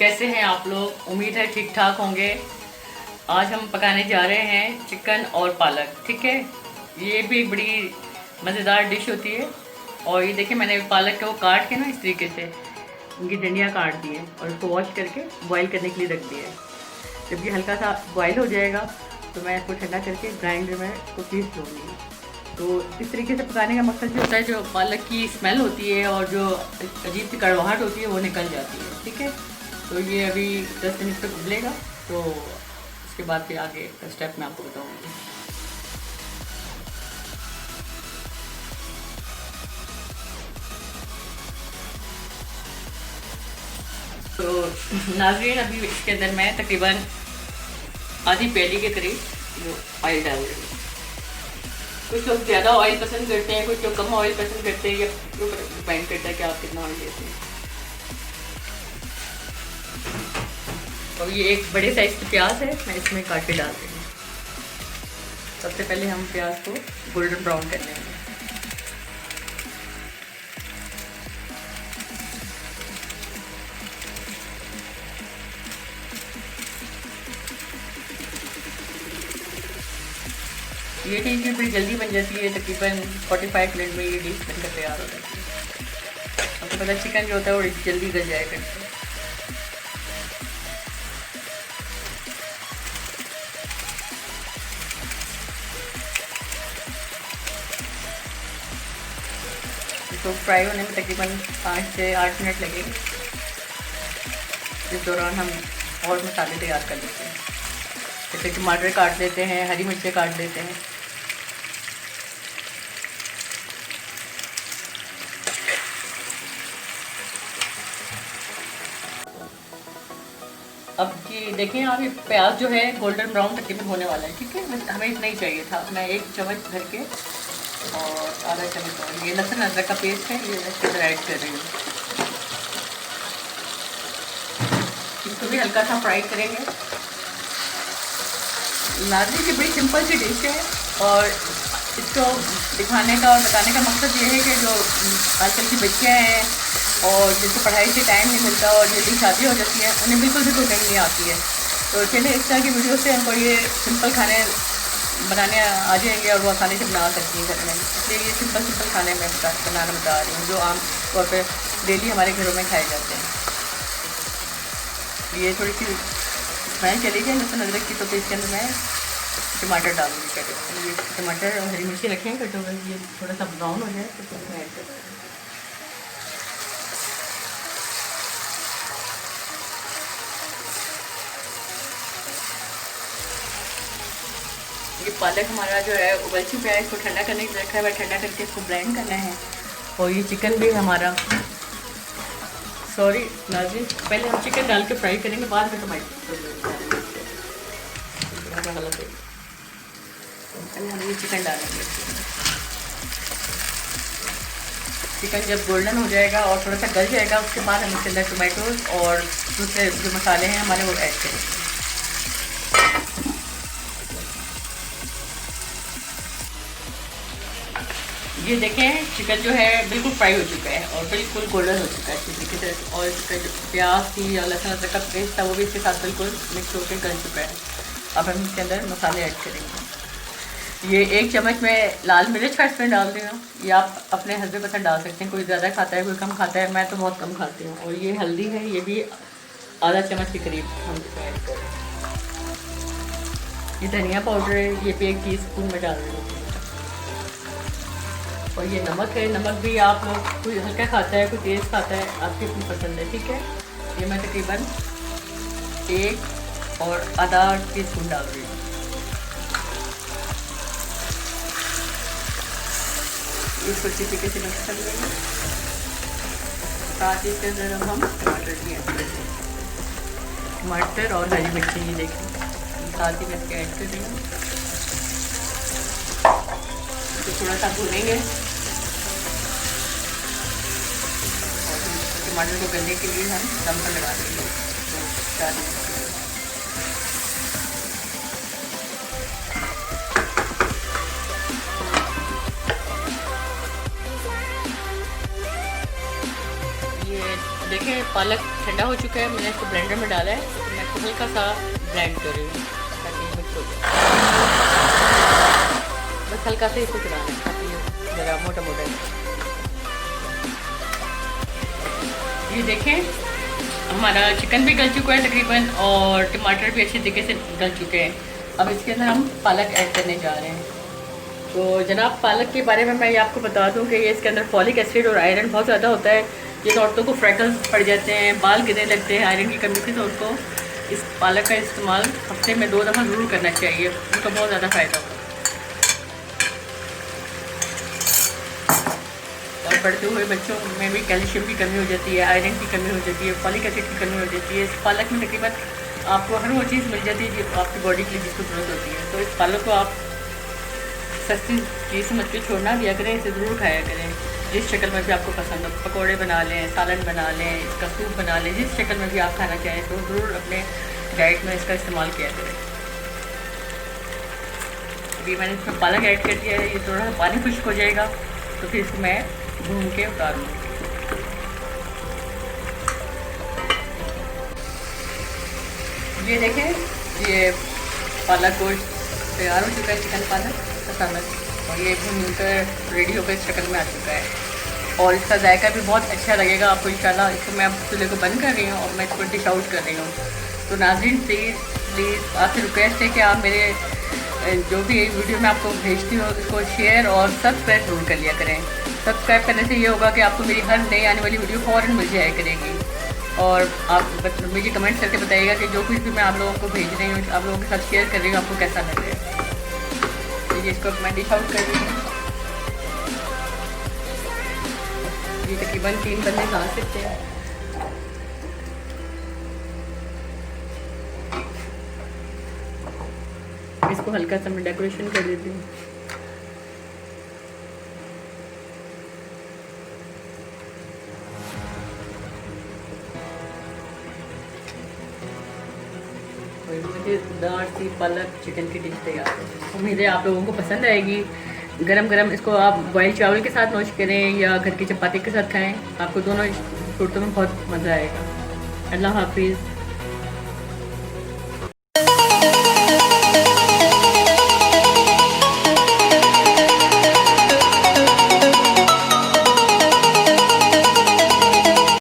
कैसे हैं आप लोग? उम्मीद है ठीक ठाक होंगे। आज हम पकाने जा रहे हैं चिकन और पालक। ठीक है, ये भी एक बड़ी मज़ेदार डिश होती है। और ये देखिए, मैंने पालक को काट के ना इस तरीके से उनकी डंडियाँ काट दी हैं और उसको वॉश करके बॉईल करने के लिए रख दिया है। जब ये हल्का सा बॉईल हो जाएगा तो मैं इसको ठंडा करके ग्राइंडर में इसको पीस लूँगी। तो इस तरीके से पकाने का मकसद ये होता है, जो पालक की स्मेल होती है और जो अजीब सी कड़वाहट होती है वो निकल जाती है। ठीक है, तो ये अभी 10 मिनट तक उबलेगा, तो उसके बाद फिर आगे का स्टेप मैं आपको बताऊँगी। तो नाज़रीन, अभी इसके अंदर मैं तकरीबन आधी प्याली के करीब जो ऑयल डाल रही हूँ। कुछ लोग ज़्यादा ऑयल पसंद करते हैं, कुछ लोग कम ऑयल पसंद करते हैं, या डिपेंड करता है कि आप कितना ऑयल लेते हैं। और ये एक बड़े साइज़ की प्याज है, मैं इसमें काट के डाल रही हूँ। सबसे पहले हम प्याज को गोल्डन ब्राउन कर लेंगे। ये डिश भी बड़ी जल्दी बन जाती है, तकरीबन 45 मिनट में ये डिश बनकर तैयार हो जाती है। आपको पता है चिकन जो होता है वो जल्दी गल जाया करता है। इसको फ्राई होने में तकरीबन 5 से 8 मिनट लगेंगे। इस दौरान हम और मसाले तैयार कर लेते हैं, जैसे टमाटर काट लेते हैं, हरी मिर्चें काट लेते हैं। अब जी देखें आप, ये प्याज जो है गोल्डन ब्राउन तकरीबन होने वाला है। ठीक है, हमें इतना ही चाहिए था। मैं 1 चम्मच भर के और आधा चम्मच और ये लहसुन अदरक का पेस्ट है, ये इसके अंदर ऐड कर रही हूँ। इसको भी हल्का सा फ्राई करेंगे। नाज़रीन, की बड़ी सिंपल सी डिश है और इसको दिखाने का और बताने का मकसद ये है कि जो आजकल की बच्चियाँ हैं और जिनको पढ़ाई से टाइम नहीं मिलता और जल्दी शादी हो जाती है, उन्हें बिल्कुल भी कुकिंग नहीं आती है। तो चलिए, इस तरह की वीडियो से हमको ये सिंपल खाने बनाने आ जाएंगे और वो आसानी से बना सकती हैं घर में। इसलिए ये सिंपल खाने में बनाना बता रही हूँ, जो आम तौर पर डेली हमारे घरों में खाए जाते हैं। ये थोड़ी सी स्मेल चली जाए लहसुन अदरक की, तो फिर इसके अंदर मैं टमाटर डालूँगी। कटे ये टमाटर और हरी मिर्ची रखें कटे हुए, ये थोड़ा सा ब्राउन हो जाए तो फिर इसमें ऐड करते हैं। ये पालक हमारा जो है उबल चुका है, इसको ठंडा करने के लिए रखा है। मैं ठंडा करके इसको ब्लेंड करना है। और ये चिकन भी हमारा, सॉरी नाज़रीन, पहले हम चिकन डाल के फ्राई करेंगे, बाद में टमाटर गलत है। पहले हम ये चिकन डालेंगे। चिकन जब गोल्डन हो जाएगा और थोड़ा सा गल जाएगा, उसके बाद हम इसके अंदर टमाटोज और दूसरे जो मसाले हैं हमारे वो ऐड करेंगे। ये देखें, चिकन जो है बिल्कुल फ्राई हो चुका है और बिल्कुल गोल्डन हो चुका है अच्छी तरीके से। और इसका जो प्याज थी और लहसुन अदरक का पेस्ट था वो भी इसके साथ बिल्कुल मिक्स होकर गल चुका है। अब हम इसके अंदर मसाले ऐड करेंगे। ये 1 चम्मच में लाल मिर्च का इसमें डाल रही हूँ। ये आप अपने हस्बे पसंद डाल सकते हैं, कोई ज़्यादा खाता है कोई कम खाता है, मैं तो बहुत कम खाती हूँ। और ये हल्दी है, ये भी आधा चम्मच के करीब हम इसमें ऐड करें। ये धनिया पाउडर है, ये भी 1 टीस्पून में डाल रही हूँ। और ये नमक है, नमक भी आप लोग कोई हल्का खाता है कोई तेज़ खाता है, आपकी अपनी पसंद है। ठीक है, ये मैं तकरीबन 1 और आधा टीस्पून डाल रही हूँ। इसको अच्छी तरीके से मिक्स कर लेंगे। साथ ही इसके अंदर हम टमाटर भी ऐड करेंगे, टमाटर और हरी मिर्ची ये देखें साथ ही मैं इसके ऐड कर रही हूँ। तो थोड़ा सा भूनेंगे और टमाटर को गलने के लिए हम दम पर लगा देंगे। तो 4 मिनट देखें, पालक ठंडा हो चुका है, मैंने इसको ब्लेंडर में डाला है। तो मैं इसको हल्का सा ब्लेंड कर रही हूँ ताकि ये मिक्स हो जाए। बस हल्का से इसको चलाना है ताकि ये ज़रा मोटा मोटा है। ये देखें हमारा चिकन भी गल चुका है तकरीबन और टमाटर भी अच्छी तरीके से गल चुके हैं। अब इसके अंदर हम पालक ऐड करने जा रहे हैं। तो जनाब पालक के बारे में मैं ये आपको बता दूं कि ये इसके अंदर फॉलिक एसिड और आयरन बहुत ज़्यादा होता है। जिन औरतों को फ्रैकल्स पड़ जाते हैं, बाल गिरने लगते हैं आयरन की कमी से, तो उनको इस पालक का इस्तेमाल हफ्ते में 2 दफ़ा ज़रूर करना चाहिए, उनका बहुत ज़्यादा फ़ायदा होगा। और बढ़ते हुए बच्चों में भी कैल्शियम की कमी हो जाती है, आयरन की कमी हो जाती है, फॉलिक एसिड की कमी हो जाती है। इस पालक में तकरीबन आपको हर वो चीज़ मिल जाती है जो आपकी बॉडी के लिए जिसको ज़रूरत होती है। तो इस पालक को आप सस्ती चीज़ समझ के छोड़ना दिया करें, इसे ज़रूर खाया करें जिस शक्ल में भी आपको पसंद हो। पकौड़े बना लें, सालन बना लें, इसका सूप बना लें, जिस शक्ल में भी आप खाना चाहें तो ज़रूर अपने डाइट में इसका इस्तेमाल किया करें। अभी मैंने इसमें पालक ऐड कर दिया है, ये थोड़ा सा पानी खुश्क हो जाएगा तो फिर इसको मैं भून के उतारूँगी। ये देखें ये पालक गोश्त तैयार हो चुका है, चिकन पालक का सालन, और ये भूनकर रेडी होकर इस शक्ल में आ चुका है और इसका जायका भी बहुत अच्छा लगेगा आपको इंशाल्लाह। इसको मैं अब चूल्हे को बंद कर रही हूँ और मैं इसको डिश आउट कर रही हूँ। तो नाज़रीन प्लीज़ आपसे रिक्वेस्ट है कि आप मेरे जो भी वीडियो मैं आपको भेजती हूँ उसको शेयर और सब्सक्राइब जरूर कर लिया करें। सब्सक्राइब करने से ये होगा कि आपको मेरी हर नई आने वाली वीडियो फ़ौरन मिल जाया करेगी। और आप मुझे कमेंट करके बताइएगा कि जो कुछ भी मैं आप लोगों को भेज रही हूँ, आप लोगों के साथ शेयर कर रही हूँ, आपको कैसा लग रहा है। तो ये इसको मैं डिश आउट कर रही हूँ। ये तकरीबन 3 बंदे खा सकते हैं। इसको हल्का सा मैं डेकोरेशन कर देती हूँ। मज़ेदार सी पालक चिकन की डिश तैयार है। उम्मीद है आप लोगों को पसंद आएगी। गरम गरम इसको आप बॉयल चावल के साथ नोश करें या घर की चपाती के साथ खाएं, आपको दोनों सूरतों में बहुत मज़ा आएगा। अल्लाह हाफिज़।